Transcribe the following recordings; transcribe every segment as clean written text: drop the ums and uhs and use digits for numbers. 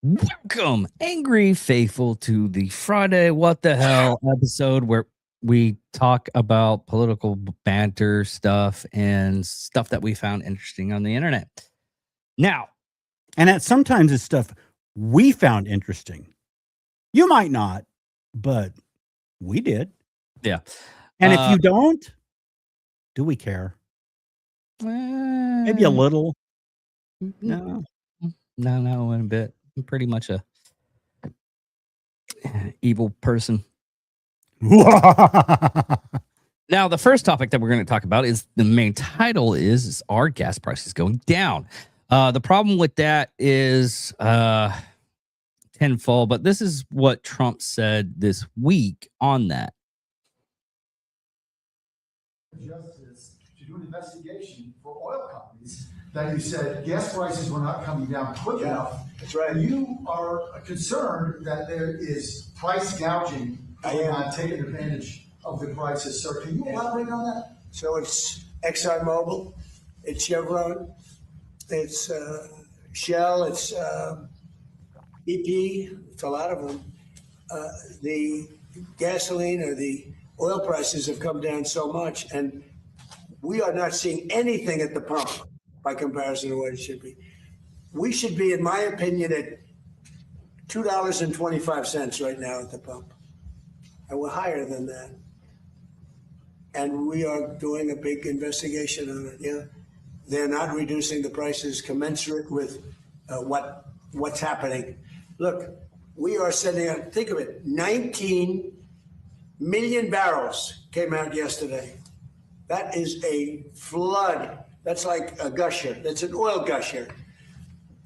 Welcome, angry faithful, to the Friday What the Hell episode where we talk about political banter stuff and stuff that we found interesting on the internet. Now, And that sometimes it's stuff we found interesting. You might not, but we did. yeah. And if you don't, do we care? Maybe a little. No. No, in a bit. I'm pretty much a evil person. Now, the first topic that we're going to talk about is the main title is our gas prices going down. The problem with that is tenfold, but this is what Trump said this week on that. Justice to do an investigation for oil companies that you said gas prices were not coming down quick enough. That's right. And you are concerned that there is price gouging going on, taking advantage of the prices. Sir, can you elaborate on that? So it's ExxonMobil, it's Chevron, it's Shell, it's BP, it's a lot of them. The gasoline or the oil prices have come down so much, and we are not seeing anything at the pump by comparison to what it should be. We should be, in my opinion, at $2.25 right now at the pump. And we're higher than that. And we are doing a big investigation on it. Yeah, they're not reducing the prices commensurate with what's happening. Look, we are sending out, think of it, 19 million barrels came out yesterday. That is a flood. That's like a gusher. That's an oil gusher.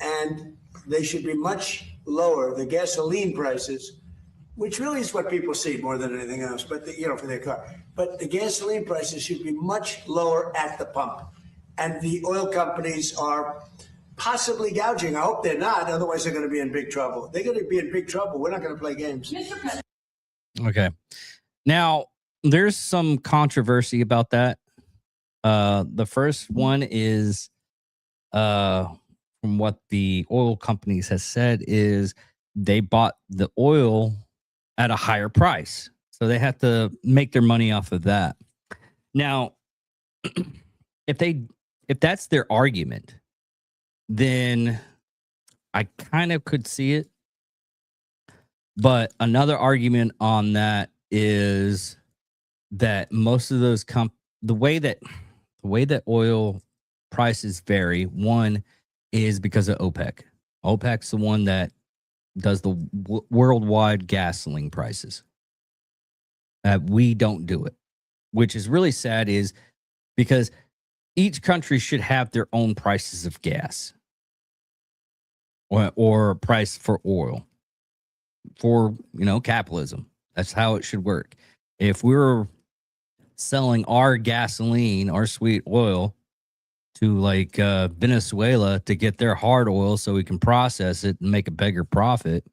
And they should be much lower. The gasoline prices, which really is what people see more than anything else, but for their car. But the gasoline prices should be much lower at the pump. And the oil companies are possibly gouging. I hope they're not, otherwise they're going to be in big trouble. They're going to be in big trouble. We're not going to play games. Okay. Now, there's some controversy about that. The first one is from what the oil companies has said is they bought the oil at a higher price. So they have to make their money off of that. Now, if that's their argument, then I kind of could see it. But another argument on that is that most of those the way that oil prices vary, one is because of OPEC. OPEC's the one that does the worldwide gasoline prices. We don't do it, which is really sad, is because each country should have their own prices of gas or price for oil for, capitalism. That's how it should work. If we're selling our gasoline, our sweet oil, to like Venezuela to get their hard oil so we can process it and make a bigger profit,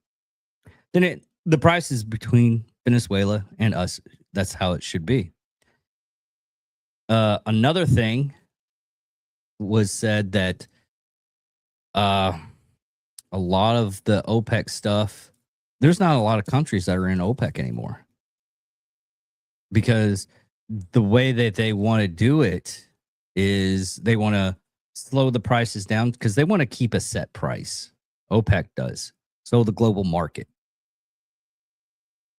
then the price is between Venezuela and us. That's how it should be. Another thing was said that a lot of the OPEC stuff, there's not a lot of countries that are in OPEC anymore, because the way that they want to do it is they want to slow the prices down because they want to keep a set price. OPEC does. So the global market.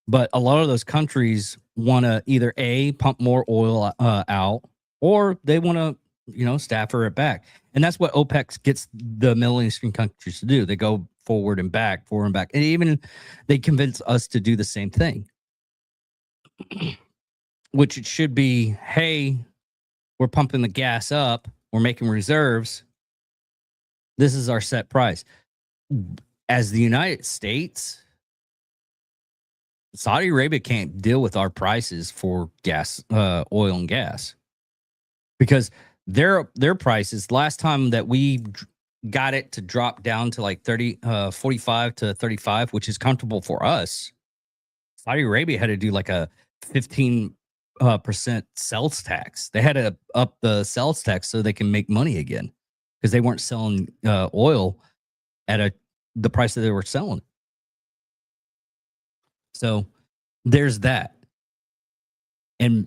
But a lot of those countries want to either pump more oil out, or they want to, staffer it back. And that's what OPEC gets the Middle Eastern countries to do. They go forward and back. And even they convince us to do the same thing. Which it should be, hey, we're pumping the gas up. We're making reserves. This is our set price. As the United States, Saudi Arabia can't deal with our prices for gas, oil and gas, because their prices, last time that we got it to drop down to like 45 to 35, which is comfortable for us, Saudi Arabia had to do like a 15% sales tax. They had to up the sales tax so they can make money again, because they weren't selling oil at a the price that they were selling it. So there's that. And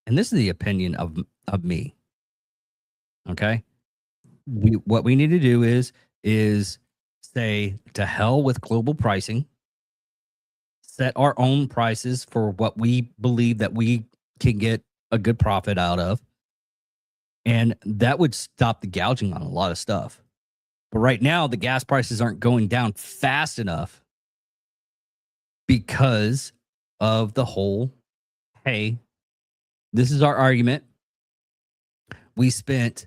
this is the opinion of me. Okay? What we need to do is say to hell with global pricing. Set our own prices for what we believe that we can get a good profit out of. And that would stop the gouging on a lot of stuff. But right now, the gas prices aren't going down fast enough because of the whole, hey, this is our argument. We spent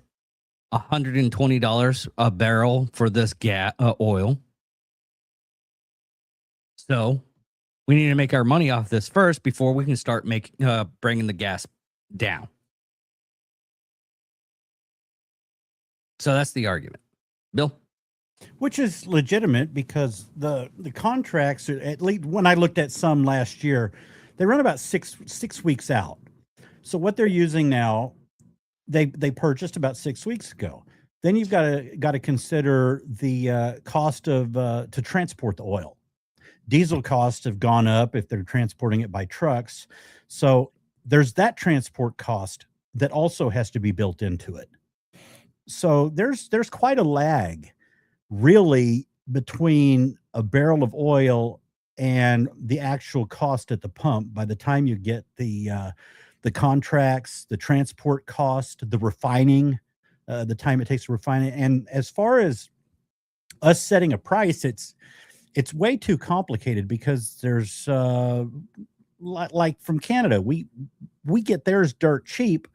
$120 a barrel for this oil. So we need to make our money off this first before we can start bringing the gas down. So that's the argument. Bill? Which is legitimate because the contracts, at least when I looked at some last year, they run about six weeks out. So what they're using now, they purchased about 6 weeks ago. Then you've got to consider the cost of to transport the oil. Diesel costs have gone up if they're transporting it by trucks. So there's that transport cost that also has to be built into it. So there's quite a lag really between a barrel of oil and the actual cost at the pump by the time you get the contracts, the transport cost, the refining, the time it takes to refine it. And as far as us setting a price, it's way too complicated because there's like from Canada, we get theirs dirt cheap,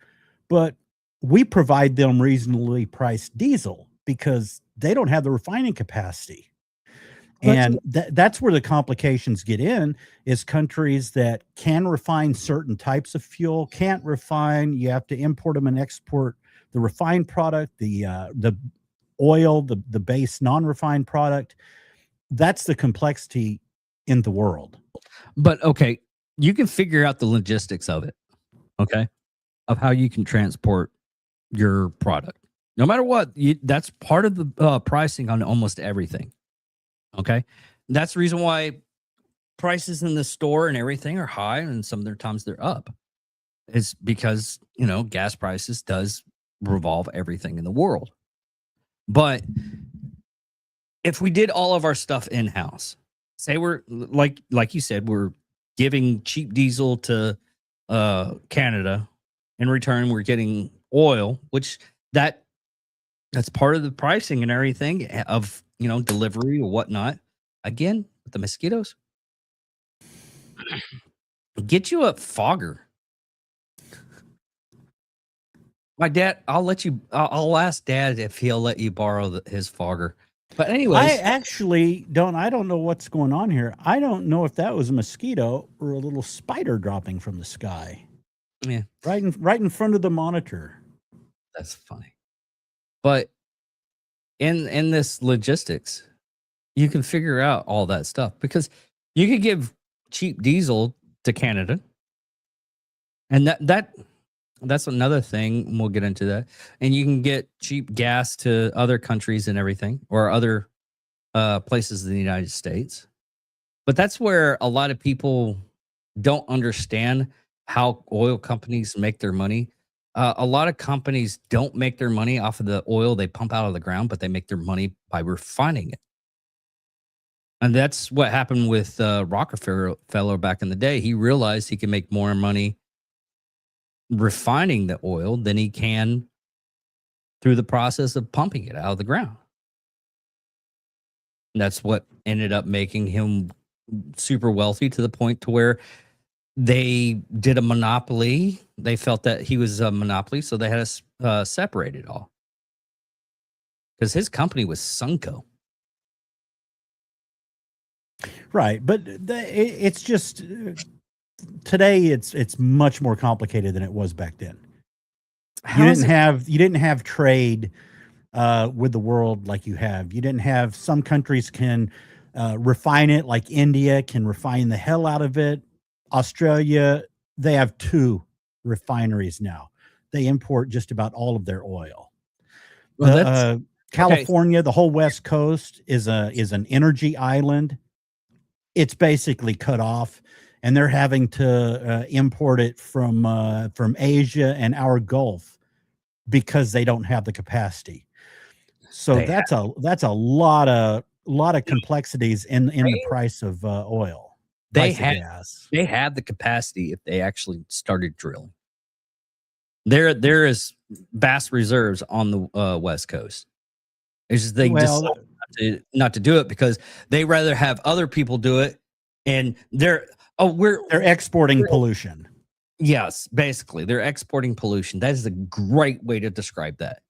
but we provide them reasonably priced diesel because they don't have the refining capacity. And that's where the complications get in, is countries that can refine certain types of fuel, can't refine. You have to import them and export the refined product, the oil, the base non-refined product. That's the complexity in the world. But okay, you can figure out the logistics of it, okay, of how you can transport your product. No matter what, that's part of the pricing on almost everything. Okay, that's the reason why prices in the store and everything are high, and some of their times they're up. It's because gas prices does revolve everything in the world. But if we did all of our stuff in house, say we're like you said, we're giving cheap diesel to Canada. In return, we're getting oil, which that's part of the pricing and everything of delivery or whatnot. Again, with the mosquitoes, get you a fogger. My dad, I'll ask Dad if he'll let you borrow his fogger. But anyways, I actually don't. I don't know what's going on here. I don't know if that was a mosquito or a little spider dropping from the sky. Yeah, right in front of the monitor. That's funny. But in this logistics, you can figure out all that stuff because you could give cheap diesel to Canada, and that's another thing. And we'll get into that. And you can get cheap gas to other countries and everything, or other places in the United States. But that's where a lot of people don't understand how oil companies make their money. A lot of companies don't make their money off of the oil they pump out of the ground, but they make their money by refining it. And that's what happened with Rockefeller back in the day. He realized he can make more money refining the oil than he can through the process of pumping it out of the ground. And that's what ended up making him super wealthy, to the point to where they did a monopoly. They felt that he was a monopoly, so they had to separate it all. Because his company was Sunco. Right, but it's just today it's much more complicated than it was back then. You didn't have trade with the world like you have. You didn't have, some countries can refine it, like India can refine the hell out of it. Australia, they have 2 refineries now. They import just about all of their oil. Well, California, the whole West Coast is an energy island. It's basically cut off, and they're having to import it from Asia and our Gulf because they don't have the capacity. So They that's a lot of complexities in the price of oil. They price of have gas. they have the capacity if they actually started drilling. There is vast reserves on the West Coast. It's just they Well, decide not to do it because they rather have other people do it, and they're exporting pollution. yes, basically they're exporting pollution. That is a great way to describe that.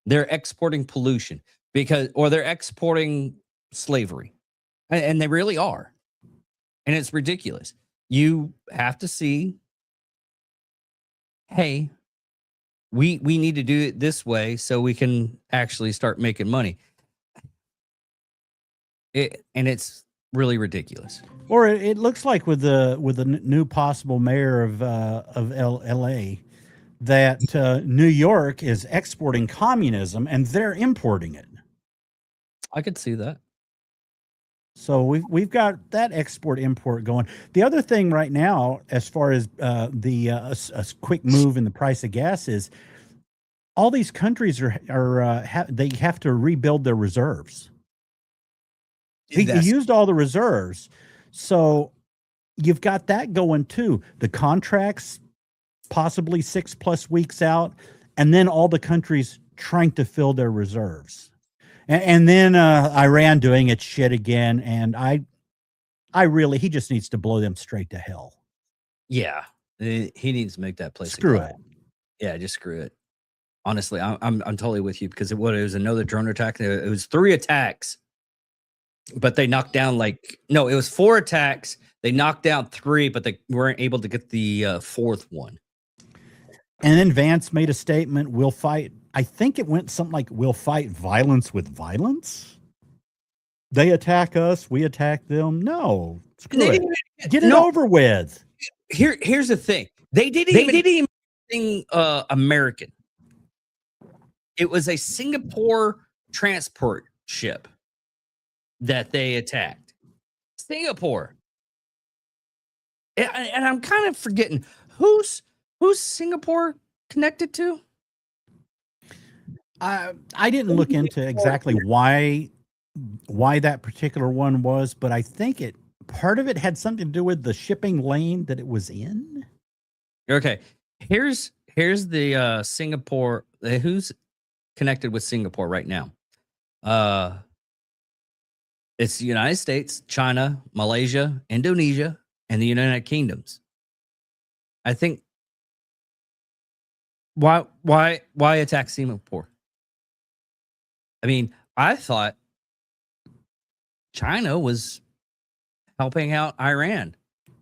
They're exporting pollution or they're exporting slavery, and they really are, and it's ridiculous. You have to see, hey, we need to do it this way so we can actually start making money. And it's really ridiculous. Or it looks like with the new possible mayor of LA that New York is exporting communism and they're importing it. I could see that. So we've got that export import going. The other thing right now, as far as a quick move in the price of gas, is all these countries they have to rebuild their reserves. He used all the reserves, so you've got that going too. The contracts possibly 6+ weeks out, and then all the countries trying to fill their reserves. And then Iran doing its shit again, and he just needs to blow them straight to hell. Yeah, he needs to make that place. Screw it. Yeah, just screw it. Honestly, I'm totally with you because it was another drone attack. It was 3 attacks, but they knocked down it was 4 attacks. They knocked down 3, but they weren't able to get the 4th one. And then Vance made a statement, we'll fight. I think it went something like, we'll fight violence with violence. They attack us, we attack them. No, screw it. Get it over with. Here's the thing. They didn't even think American. It was a Singapore transport ship that they attacked. Singapore. And I'm kind of forgetting who's Singapore connected to? I didn't look into exactly why that particular one was, but I think part of it had something to do with the shipping lane that it was in. Okay. Here's the Singapore. Who's connected with Singapore right now? It's the United States, China, Malaysia, Indonesia, and the United Kingdoms. I think why attack Singapore? I mean, I thought China was helping out Iran.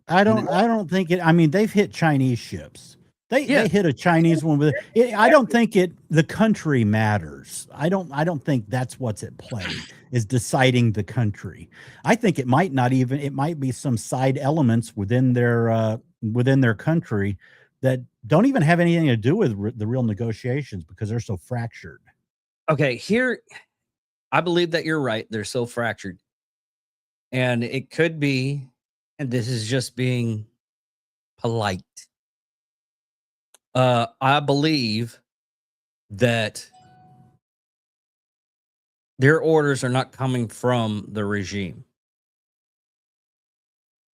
I don't think it. I mean, they've hit Chinese ships. They hit a Chinese one with it. I don't think the country matters. I don't think that's what's at play, is deciding the country. I think it might be some side elements within their country that don't even have anything to do with the real negotiations because they're so fractured. Okay, here I believe that you're right. They're so fractured. And it could be, and this is just being polite. I believe that their orders are not coming from the regime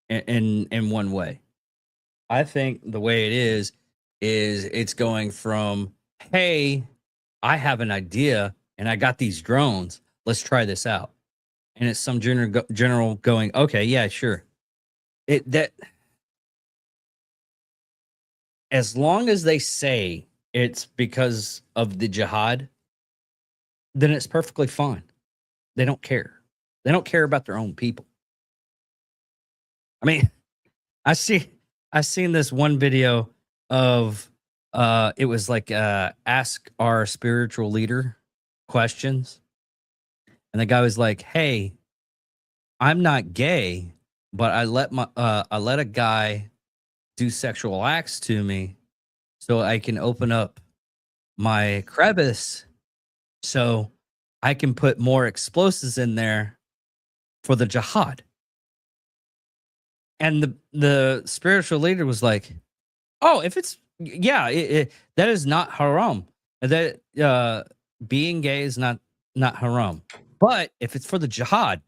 in one way. I think the way it is it's going from, hey, I have an idea and I got these drones. Let's try this out. And it's some general going, okay, yeah, sure. As long as they say it's because of the jihad, then it's perfectly fine. They don't care. They don't care about their own people. I mean, I seen this one video of it was like ask our spiritual leader questions. And the guy was like, "Hey, I'm not gay, but I let a guy do sexual acts to me so I can open up my crevice so I can put more explosives in there for the jihad. And the spiritual leader was like, "Oh, if it's that is not haram. That being gay is not haram. But if it's for the jihad,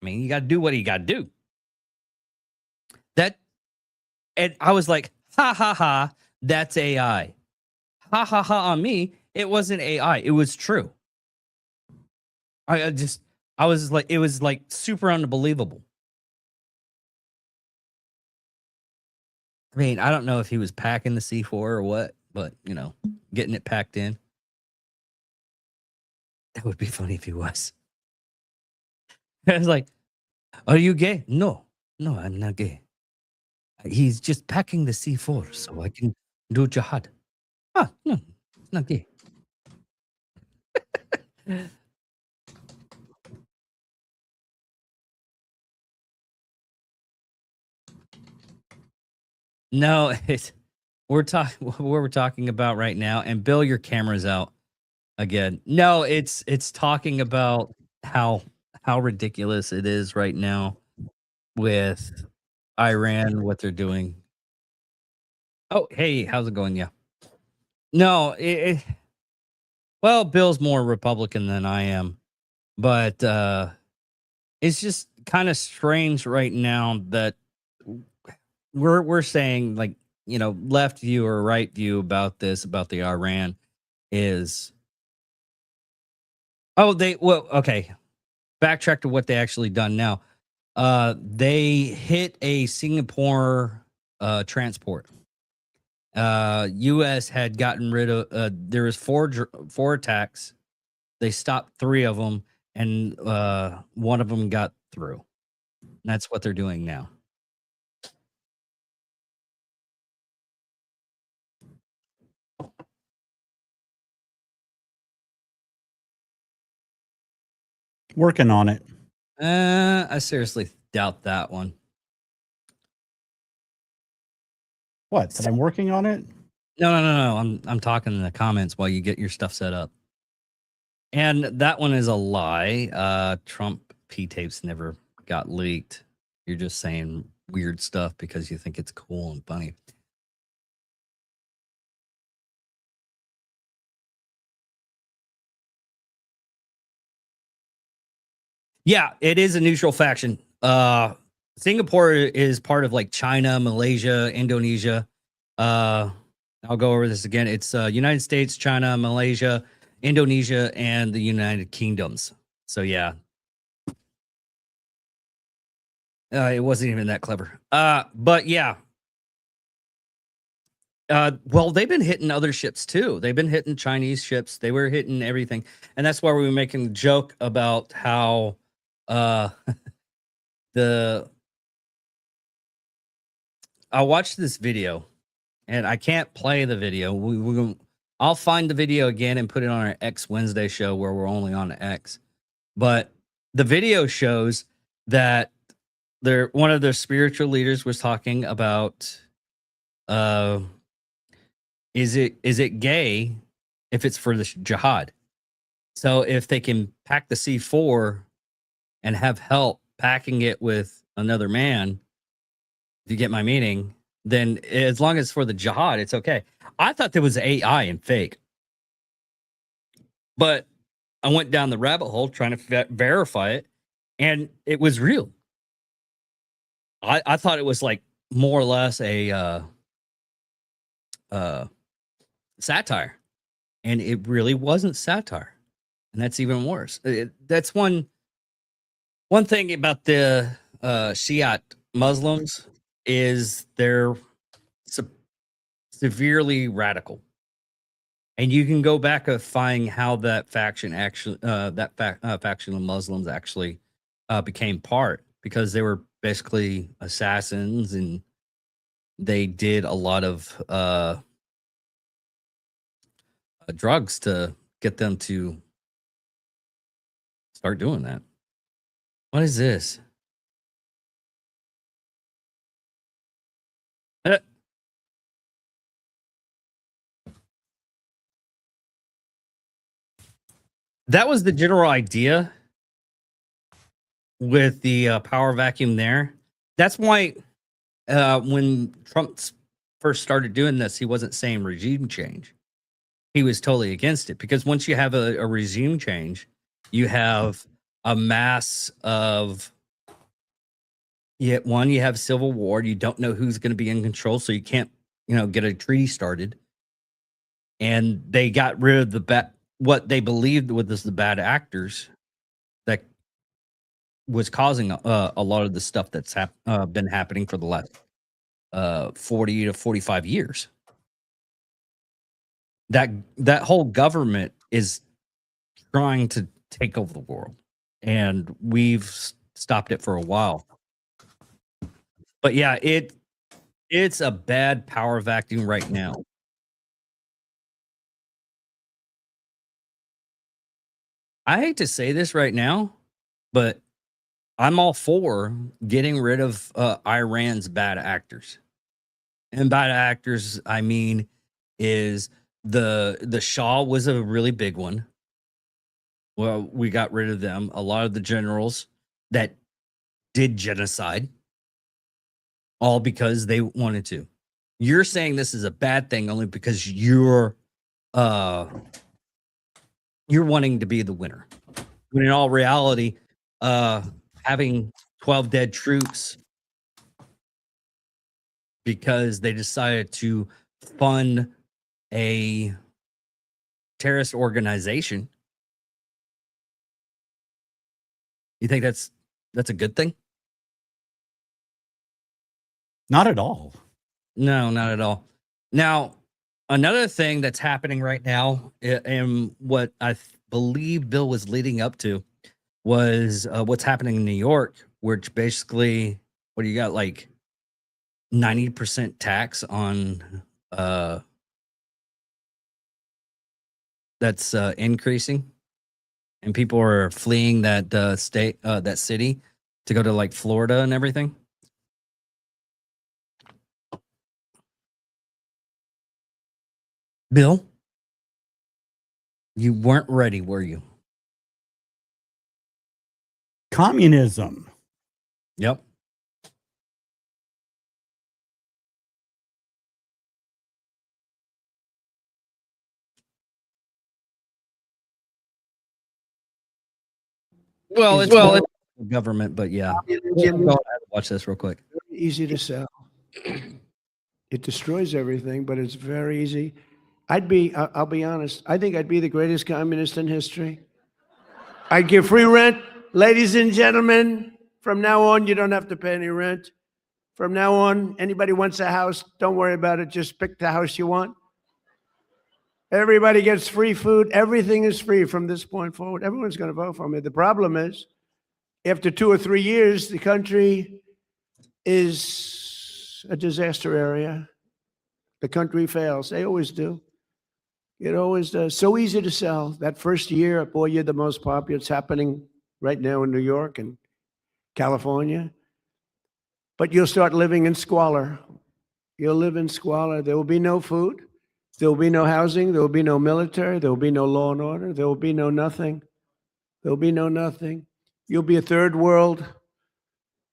I mean, you got to do what you got to do." That and I was like, "Ha ha ha, that's AI." Ha ha ha on me. It wasn't AI. It was true. I was like, it was like super unbelievable. I mean, I don't know if he was packing the C4 or what, but getting it packed in. That would be funny if he was. I was like, "Are you gay?" No, I'm not gay. He's just packing the C4 so I can do jihad. Ah, no, it's not gay. No, it's we're talking what we're talking about right now. And Bill, your camera's out again. No, it's talking about how ridiculous it is right now with Iran, what they're doing. Oh, hey, how's it going? Yeah. No, well, Bill's more Republican than I am, but it's just kind of strange right now that we're saying like left view or right view about this about the Iran is okay, backtrack to what they actually done now. They hit a Singapore transport. US had gotten rid of there was four attacks. They stopped 3 of them and one of them got through. That's what they're doing now. Working on it. I seriously doubt that one. What? That I'm working on it? No. I'm talking in the comments while you get your stuff set up. And that one is a lie. Trump P tapes never got leaked. You're just saying weird stuff because you think it's cool and funny. Yeah, it is a neutral faction. Singapore is part of like China, Malaysia, Indonesia. I'll go over this again. It's United States, China, Malaysia, Indonesia, and the United Kingdoms. So yeah. It wasn't even that clever. But yeah. Well, they've been hitting other ships too. They've been hitting Chinese ships. They were hitting everything. And that's why we were making a joke about how I watched this video and I can't play the video. I'll find the video again and put it on our X Wednesday show where we're only on X. But the video shows that one of their spiritual leaders was talking about is it gay if it's for the jihad? So if they can pack the C4 and have help packing it with another man, if you get my meaning, then as long as it's for the jihad, it's okay. I thought there was AI and fake, but I went down the rabbit hole trying to verify it, and it was real. I thought it was like more or less a satire, and it really wasn't satire, and that's even worse. That's one thing about the Shiite Muslims is they're severely radical, and you can go back and find how that faction actually faction of Muslims actually became part, because they were basically assassins and they did a lot of drugs to get them to start doing that. What is this? Uh, that was the general idea with the power vacuum there. That's why when Trump first started doing this, he wasn't saying regime change. He was totally against it because once you have a regime change, you have a mass of you have civil war. You don't know who's going to be in control, so you can't, get a treaty started. And they got rid of what they believed was the bad actors that was causing a lot of the stuff that's been happening for the last 40 to 45 years. That whole government is trying to take over the world, and we've stopped it for a while. But yeah, it's a bad power vacuum right now. I hate to say this right now, but I'm all for getting rid of Iran's bad actors. And bad actors, I mean, is the Shah was a really big one. Well, we got rid of them. A lot of the generals that did genocide, all because they wanted to. You're saying this is a bad thing only because you're wanting to be the winner. When in all reality, having 12 dead troops because they decided to fund a terrorist organization. You think that's a good thing? Not at all. No, not at all. Now, another thing that's happening right now, and what I believe Bill was leading up to, was what's happening in New York, which basically, what do you got, like 90% tax on that's increasing, and people are fleeing that state, that city, to go to like Florida and everything. Bill, you weren't ready, were you? Communism. Yep. Well, it's government, but yeah. Jim, Go ahead, watch this real quick. easy to sell. It destroys everything, but it's very easy. I'll be honest, I think I'd be the greatest communist in history. I'd give free rent. Ladies and gentlemen, from now on, you don't have to pay any rent. From now on, anybody wants a house, don't worry about it. Just pick the house you want. Everybody gets free food. Everything is free from this point forward. Everyone's going to vote for me. The problem is, after 2 or 3 years, the country is a disaster area. The country fails. They always do. It always does. So easy to sell. That first year, boy, you're the most popular. It's happening right now in New York and California. But you'll start living in squalor. You'll live in squalor. There will be no food. There will be no housing. There will be no military. There will be no law and order. There will be no nothing. There will be no nothing. You'll be a third world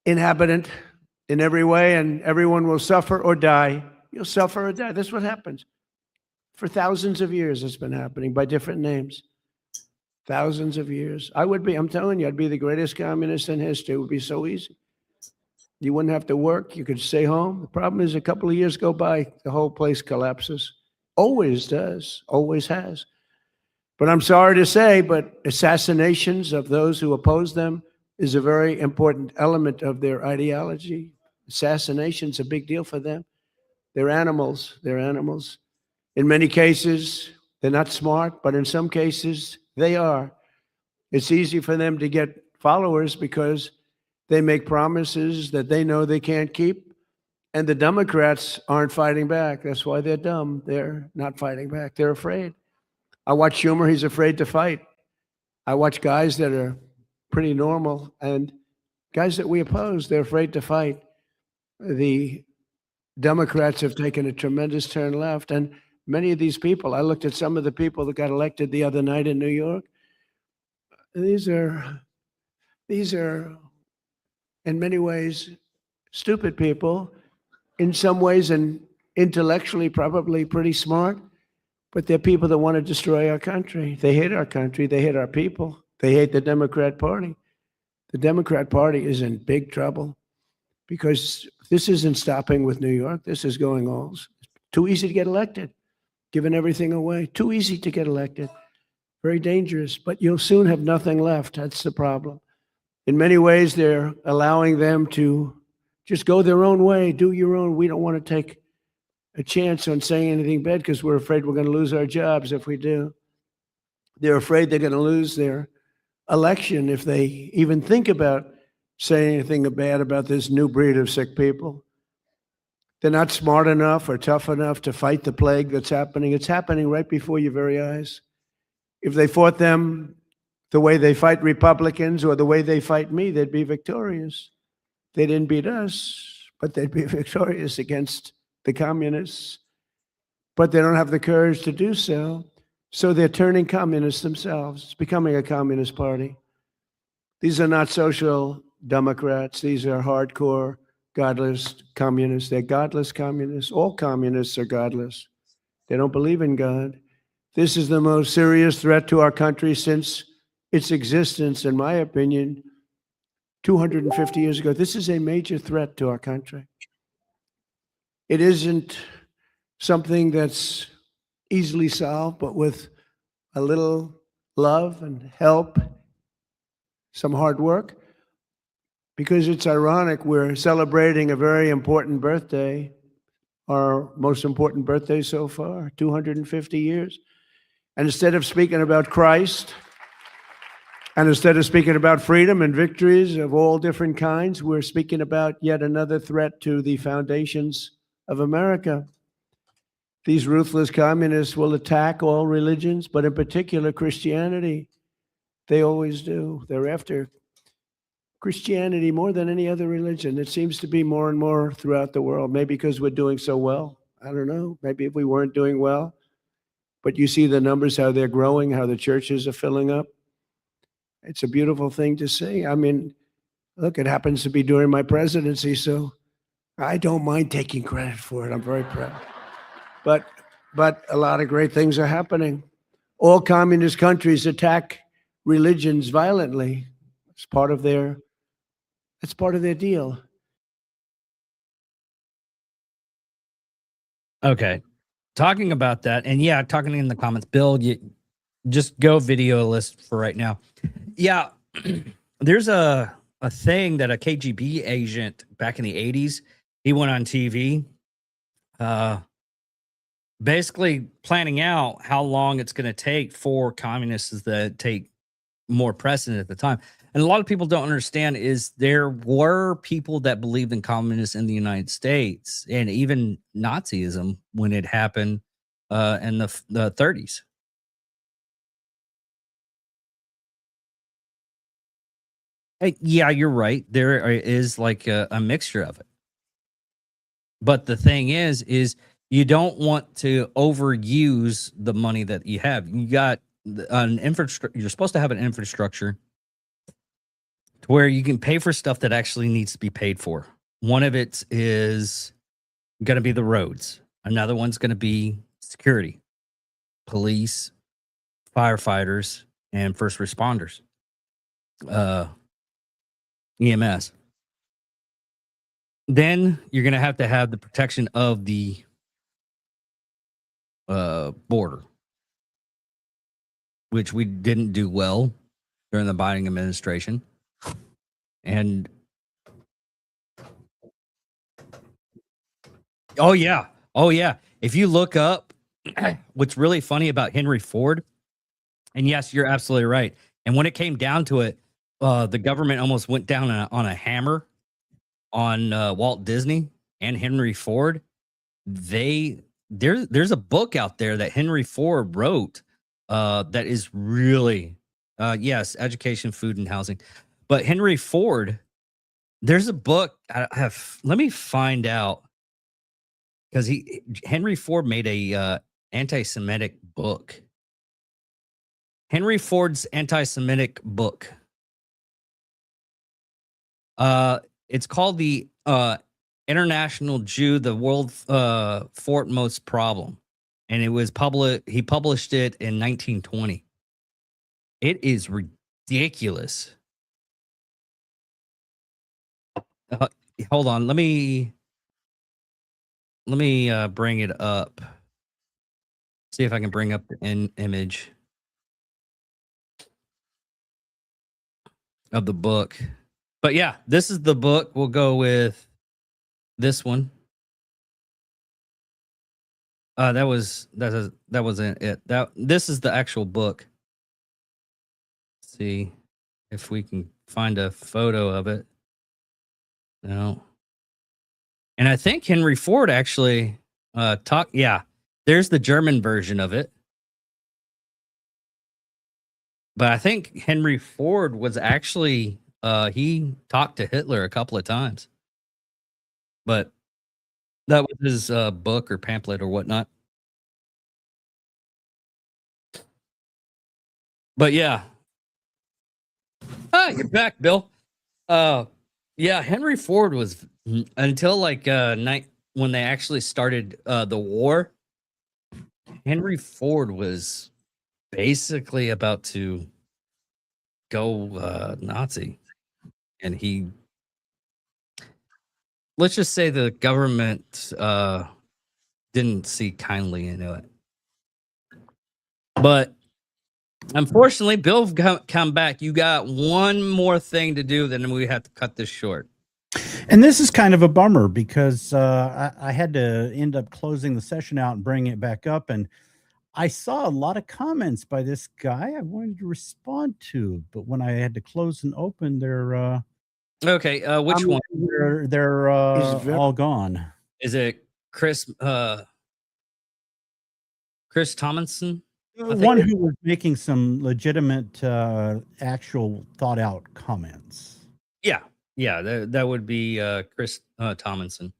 inhabitant in every way, and everyone will suffer or die. You'll suffer or die. That's what happens. For thousands of years, it's been happening by different names. Thousands of years. I'm telling you, I'd be the greatest communist in history. It would be so easy. You wouldn't have to work. You could stay home. The problem is a couple of years go by, the whole place collapses. Always does. Always has. But I'm sorry to say, but assassinations of those who oppose them is a very important element of their ideology. Assassination's a big deal for them. They're animals. They're animals. In many cases, they're not smart, but in some cases, they are. It's easy for them to get followers because they make promises that they know they can't keep. And the Democrats aren't fighting back. That's why they're dumb. They're not fighting back. They're afraid. I watch Schumer. He's afraid to fight. I watch guys that are pretty normal and guys that we oppose, they're afraid to fight. The Democrats have taken a tremendous turn left. And many of these people, I looked at some of the people that got elected the other night in New York. these are in many ways stupid people, in some ways and intellectually probably pretty smart, but they're people that want to destroy our country. They hate our country. They hate our people. They hate the Democrat Party. The Democrat Party is in big trouble because this isn't stopping with New York. This is going all. Too easy to get elected, giving everything away. Too easy to get elected. Very dangerous, but you'll soon have nothing left. That's the problem. In many ways, they're allowing them to just go their own way, do your own. We don't want to take a chance on saying anything bad because we're afraid we're going to lose our jobs if we do. They're afraid they're going to lose their election if they even think about saying anything bad about this new breed of sick people. They're not smart enough or tough enough to fight the plague that's happening. It's happening right before your very eyes. If they fought them the way they fight Republicans or the way they fight me, they'd be victorious. They didn't beat us, but they'd be victorious against the communists. But they don't have the courage to do so. So they're turning communists themselves. It's becoming a communist party. These are not social democrats. These are hardcore, godless communists. They're godless communists. All communists are godless. They don't believe in God. This is the most serious threat to our country since its existence, in my opinion, 250 years ago. This is a major threat to our country. It isn't something that's easily solved, but with a little love and help, some hard work, because it's ironic, we're celebrating a very important birthday, our most important birthday so far, 250 years. And instead of speaking about Christ, and instead of speaking about freedom and victories of all different kinds, we're speaking about yet another threat to the foundations of America. These ruthless communists will attack all religions, but in particular Christianity. They always do. They're after Christianity more than any other religion. It seems to be more and more throughout the world, maybe because we're doing so well. I don't know. Maybe if we weren't doing well. But you see the numbers, how they're growing, how the churches are filling up. It's a beautiful thing to see. I mean, look, it happens to be during my presidency, so I don't mind taking credit for it. I'm very proud. But a lot of great things are happening. All communist countries attack religions violently. It's part of their deal. Okay. Talking about that, and yeah, talking in the comments, Bill, you just go video list for right now. Yeah, there's a thing that a KGB agent back in the 80s, he went on TV, basically planning out how long it's going to take for communists that take more precedent at the time. And a lot of people don't understand is there were people that believed in communists in the United States and even Nazism when it happened in the 30s. Yeah, you're right. There is like a mixture of it. But the thing is you don't want to overuse the money that you have. You got an infrastructure. You're supposed to have an infrastructure to where you can pay for stuff that actually needs to be paid for. One of it is going to be the roads. Another one's going to be security, police, firefighters, and first responders, EMS. Then you're going to have the protection of the border, which we didn't do well during the Biden administration. And oh yeah. If you look up what's really funny about Henry Ford, and yes, you're absolutely right. And when it came down to it, the government almost went down on a hammer on Walt Disney and Henry Ford. There's a book out there that Henry Ford wrote that is really yes, education, food, and housing. But Henry Ford, there's a book let me find out, because Henry Ford made a anti-Semitic book. Henry Ford's anti-Semitic book. It's called the International Jew, the World Foremost Problem, and it was he published it in 1920. It is ridiculous. Hold on, let me bring it up. See if I can bring up the image of the book. But yeah, this is the book. We'll go with this one. That wasn't it. This is the actual book. Let's see if we can find a photo of it. No. And I think Henry Ford actually talked. Yeah, there's the German version of it. But I think Henry Ford was actually he talked to Hitler a couple of times. But that was his book or pamphlet or whatnot. But yeah. You're back, Bill. Yeah, Henry Ford was until like when they actually started the war. Henry Ford was basically about to go Nazi, and let's just say the government didn't see kindly into it. But unfortunately, Bill, come back. You got one more thing to do, then we have to cut this short. And this is kind of a bummer because I had to end up closing the session out and bringing it back up. And I saw a lot of comments by this guy I wanted to respond to. But when I had to close and open, they're okay. Which one? They're all gone. Is it Chris Tomlinson? One who was making some legitimate, actual thought out comments. Yeah, that would be Chris Tomlinson.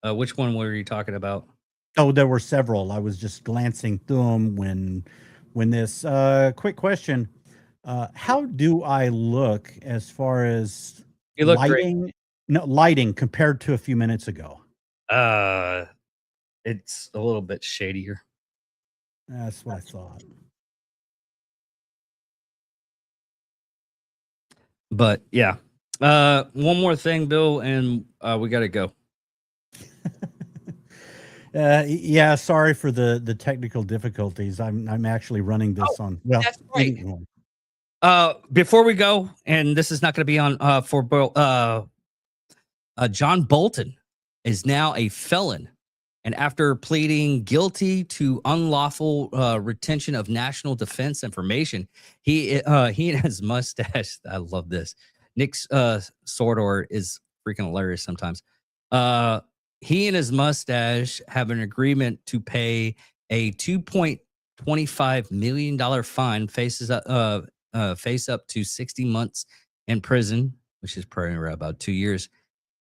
Which one were you talking about? Oh, there were several. I was just glancing through them when this quick question. How do I look as far as You look lighting? great. No, lighting compared to a few minutes ago. It's a little bit shadier. That's what I thought. But yeah. One more thing, Bill, and we got to go. Yeah, sorry for the technical difficulties. I'm actually running this on. Well, that's right. anyway. Before we go, and this is not going to be on for Bill. John Bolton is now a felon, and after pleading guilty to unlawful retention of national defense information, he and his mustache. I love this. Nick Sordor is freaking hilarious sometimes. He and his mustache have an agreement to pay a $2.25 million fine, face up to 60 months in prison, which is probably around about 2 years,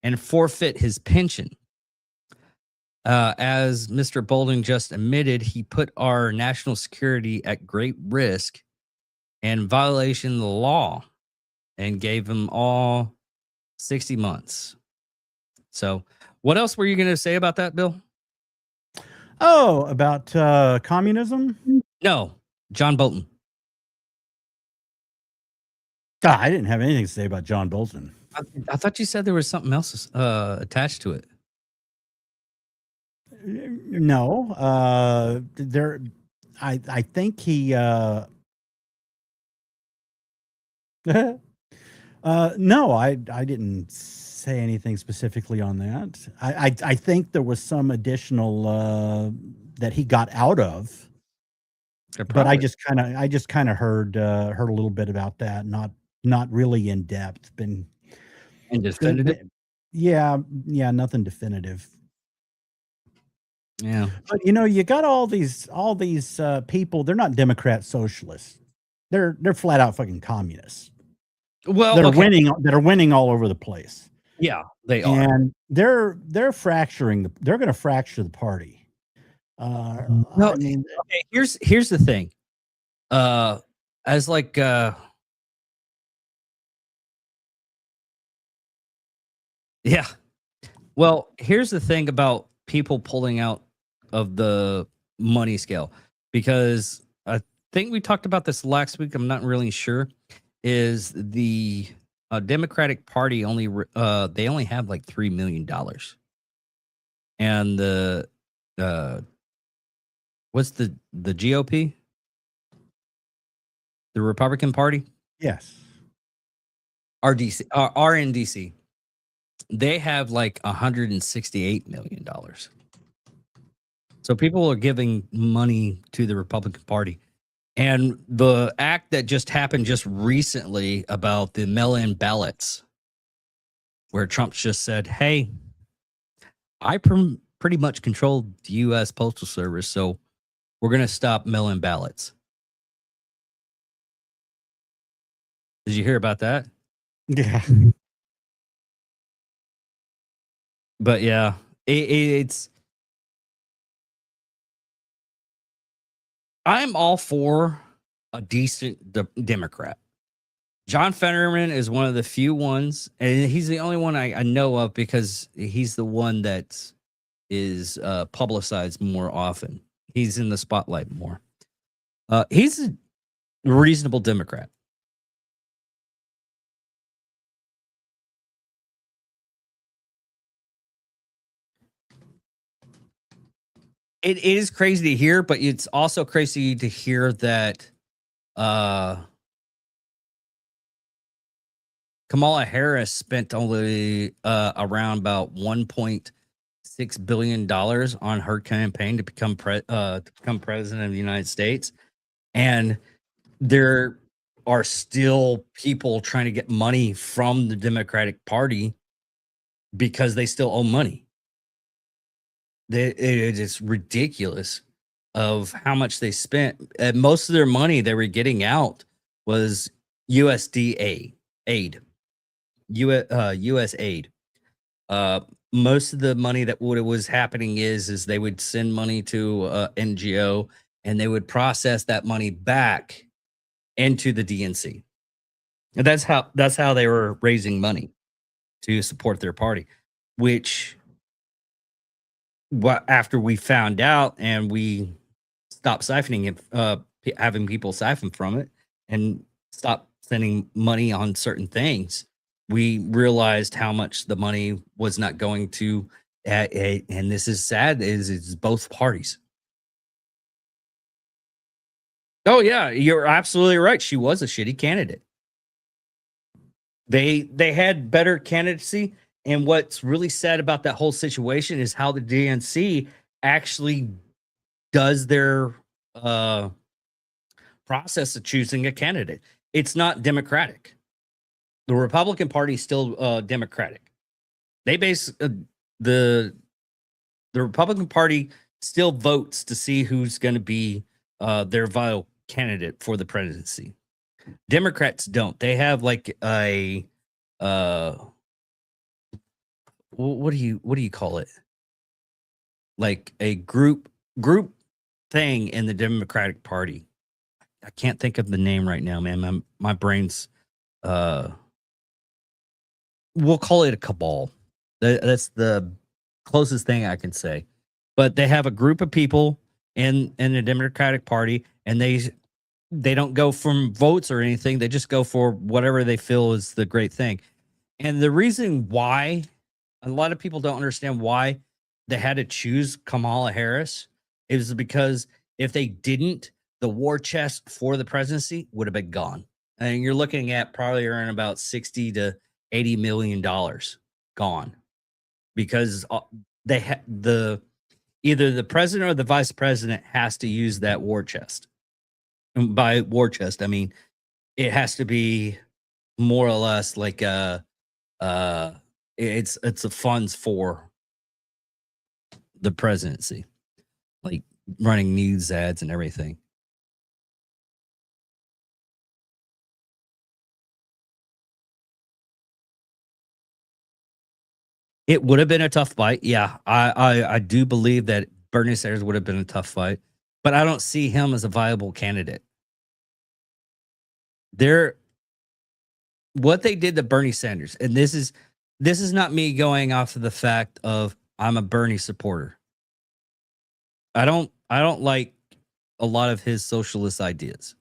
and forfeit his pension. As Mr. Bolden just admitted, he put our national security at great risk and violation of the law and gave him all 60 months. So what else were you going to say about that, Bill? Oh, about communism? No, John Bolton. I didn't have anything to say about John Bolton. I thought you said there was something else attached to it. No, there. I think he. No, I didn't say anything specifically on that. I think there was some additional that he got out of, but I just kind of heard a little bit about that. Not really in depth. Been definitive. Yeah, nothing definitive. Yeah, but you got all these people. They're not Democrat socialists. They're flat out fucking communists. Well, that are winning all over the place. Yeah, they are, and they're fracturing. They're going to fracture the party. No, I mean, okay, here's the thing. as like yeah. Well, here's the thing about people pulling out of the money scale, because I think we talked about this last week. I'm not really sure. Is the Democratic Party they only have like $3 million, and the uh, what's the GOP, the Republican Party, Yes. RNDC, they have like $168 million. So people are giving money to the Republican Party. And the act that just happened just recently about the mail-in ballots, where Trump just said, "Hey, I pretty much control the U.S. Postal Service, so we're going to stop mail-in ballots." Did you hear about that? Yeah. But yeah, it's. I'm all for a decent Democrat. John Fetterman is one of the few ones, and he's the only one I know of because he's the one that is publicized more often. He's in the spotlight more. He's a reasonable Democrat. It is crazy to hear, but it's also crazy to hear that Kamala Harris spent only around about $1.6 billion on her campaign to become president of the United States, and there are still people trying to get money from the Democratic Party because they still owe money. It is ridiculous of how much they spent. Most of their money they were getting out was USDA aid. US aid. Most of the money that what was happening is they would send money to NGO, and they would process that money back into the DNC. And that's how they were raising money to support their party, which after we found out and we stopped siphoning it, having people siphon from it and stop sending money on certain things, we realized how much the money was not going to, and this is sad, is it's both parties. Oh yeah, you're absolutely right. She was a shitty candidate. They had better candidacy, and what's really sad about that whole situation is how the DNC actually does their process of choosing a candidate. It's not democratic. The Republican Party is still democratic. They the Republican Party still votes to see who's going to be their vital candidate for the presidency. Democrats don't. They have like a what do you call it? Like a group thing in the Democratic Party. I can't think of the name right now, man. My brain's we'll call it a cabal. That's the closest thing I can say. But they have a group of people in the Democratic Party, and they don't go from votes or anything. They just go for whatever they feel is the great thing. And the reason why a lot of people don't understand why they had to choose Kamala Harris is because if they didn't, the war chest for the presidency would have been gone. And you're looking at probably around about $60 to $80 million gone, because they either the president or the vice president has to use that war chest. And by war chest, I mean it has to be more or less like it's a funds for the presidency, like running news ads and everything. It would have been a tough fight. Yeah, I do believe that Bernie Sanders would have been a tough fight, but I don't see him as a viable candidate. they're what they did to Bernie Sanders, and this is not me going off of the fact of I'm a Bernie supporter. I don't like a lot of his socialist ideas.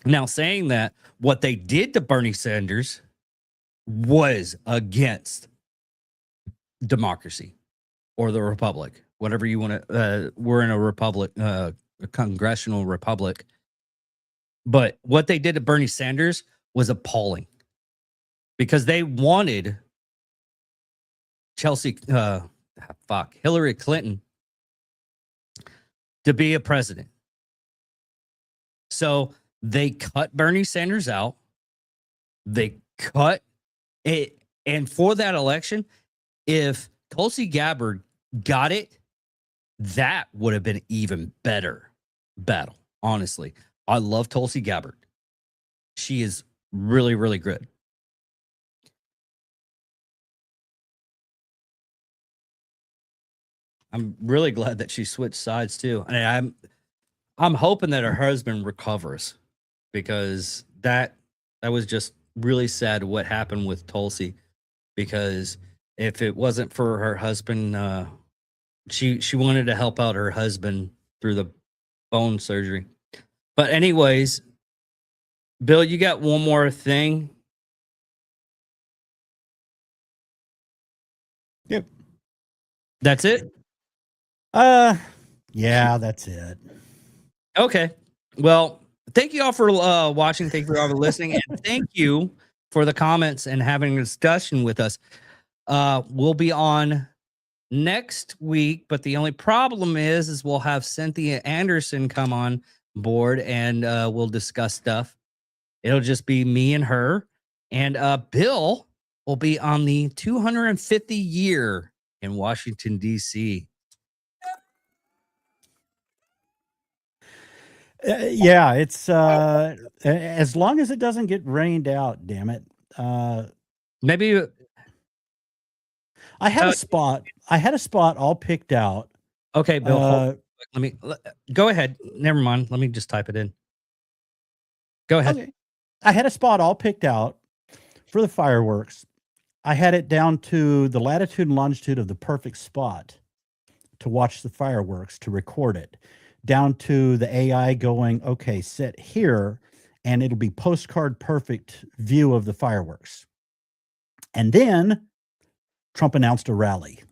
Now, saying that, what they did to Bernie Sanders was against democracy or the republic, whatever you want to. We're in a republic, a congressional republic. But what they did to Bernie Sanders was appalling because they wanted Hillary Clinton to be a president. So they cut Bernie Sanders out. They cut it. And for that election, if Tulsi Gabbard got it, that would have been even better battle. Honestly, I love Tulsi Gabbard. She is really, really good. I'm really glad that she switched sides too. And I'm hoping that her husband recovers because that was just really sad what happened with Tulsi, because if it wasn't for her husband, she wanted to help out her husband through the bone surgery. But anyways, Bill, you got one more thing? Yep. That's it? Yeah, that's it. Okay. Well, thank you all for watching. Thank you all for listening. And thank you for the comments and having a discussion with us. We'll be on next week, but the only problem is we'll have Cynthia Anderson come on board and we'll discuss stuff. It'll just be me and her. And Bill will be on the 250 year in Washington, D.C. Yeah, it's as long as it doesn't get rained out, damn it. Maybe I had a spot all picked out. okay, Bill. Go ahead. Never mind. Let me just type it in. Go ahead. Okay. I had a spot all picked out for the fireworks. I had it down to the latitude and longitude of the perfect spot to watch the fireworks, to record it, down to the AI going, okay, sit here, and it'll be postcard perfect view of the fireworks. And then Trump announced a rally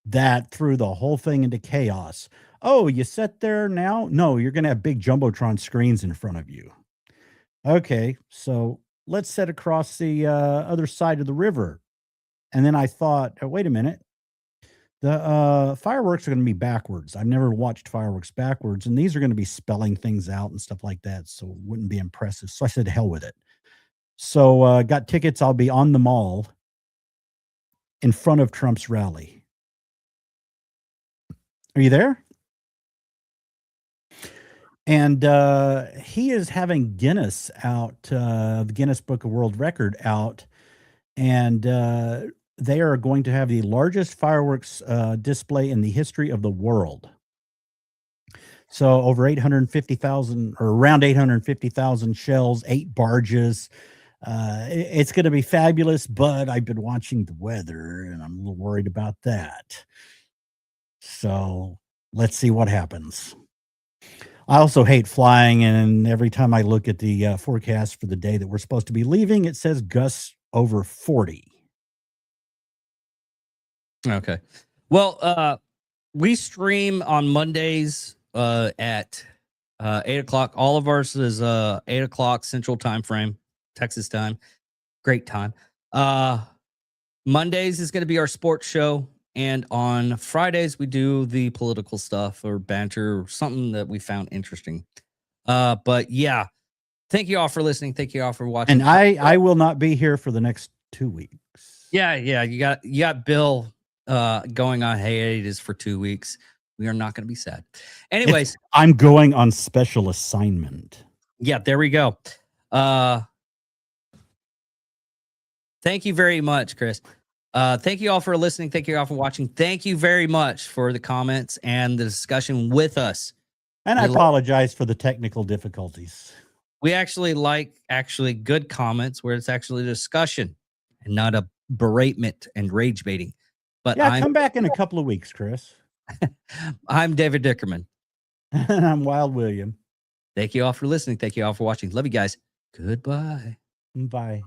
that threw the whole thing into chaos. Oh, you sit there now? No, you're going to have big Jumbotron screens in front of you. Okay, so let's sit across the other side of the river. And then I thought, oh, wait a minute. The fireworks are going to be backwards. I've never watched fireworks backwards, and these are going to be spelling things out and stuff like that, so it wouldn't be impressive. So I said, hell with it. So got tickets. I'll be on the mall in front of Trump's rally. Are you there? And he is having Guinness out, the Guinness Book of World Record out, and they are going to have the largest fireworks display in the history of the world. So over 850,000 or around 850,000 shells, 8 barges. It's going to be fabulous, but I've been watching the weather and I'm a little worried about that. So let's see what happens. I also hate flying, and every time I look at the forecast for the day that we're supposed to be leaving, it says gusts over 40. Okay. Well, we stream on Mondays at 8 o'clock. All of ours is 8 o'clock Central Time frame, Texas time. Great time. Mondays is going to be our sports show. And on Fridays, we do the political stuff or banter or something that we found interesting. But yeah, thank you all for listening. Thank you all for watching. And I will not be here for the next 2 weeks. Yeah. You got Bill going on hiatus for 2 weeks. We are not going to be sad. Anyways, I'm going on special assignment. Yeah, there we go. Thank you very much, Chris. Thank you all for listening. Thank you all for watching. Thank you very much for the comments and the discussion with us. And I We like- apologize for the technical difficulties. We actually like good comments where it's actually a discussion and not a beratement and rage baiting. But Yeah, come back in a couple of weeks, Chris. I'm David Dickerman. And I'm Wild William. Thank you all for listening. Thank you all for watching. Love you guys. Goodbye. Bye.